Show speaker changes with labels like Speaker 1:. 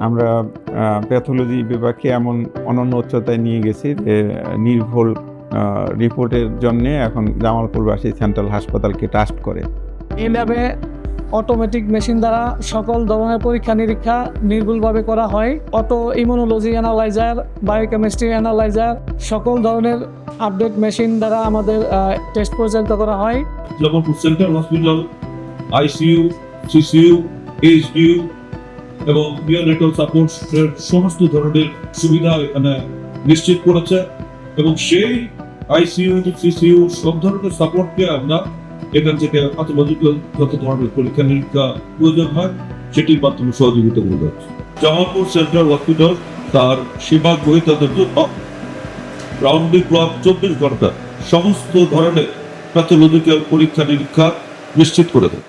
Speaker 1: আমরা প্যাথোলজি বিভাগকে এমন অনন্য উচ্চতায় নিয়ে গেছি যে নির্ভুল রিপোর্টের জন্য এখন জামালপুরবাসী সেন্ট্রাল হাসপাতালকে ট্রাস্ট করে।
Speaker 2: এই ল্যাবে অটোমেটিক মেশিন দ্বারা সকল ধরনের পরীক্ষা নিরীক্ষা নির্ভুলভাবে করা হয়। Auto immunology analyser, biochemistry analyser, সকল ধরনের আপডেট মেশিন দ্বারা আমাদের টেস্ট পরিচালিত করা হয়।
Speaker 3: Jamalpur central hospital ICU, CCU, HDU এবং নিওনেটাল সাপোর্টের সমস্ত ধরনের সুবিধা এখানে নিশ্চিত করেছে এবং সেই আইসিইউ, সিসিইউ সব ধরনের সাপোর্টকে আমরা এখান থেকে প্যাথোলজিক্যাল যত ধরনের পরীক্ষা নিরীক্ষা প্রয়োজন হয় সেটির মাধ্যমে সহযোগিতা করে যাচ্ছে। জামালপুর সেন্ট্রাল হসপিটাল তার সেবা গ্রহীতাদের জন্য রাউন্ড দি ক্লক 24 ঘন্টা সমস্ত ধরনের প্যাথোলজিক্যাল পরীক্ষা নিরীক্ষা নিশ্চিত করে দেয়।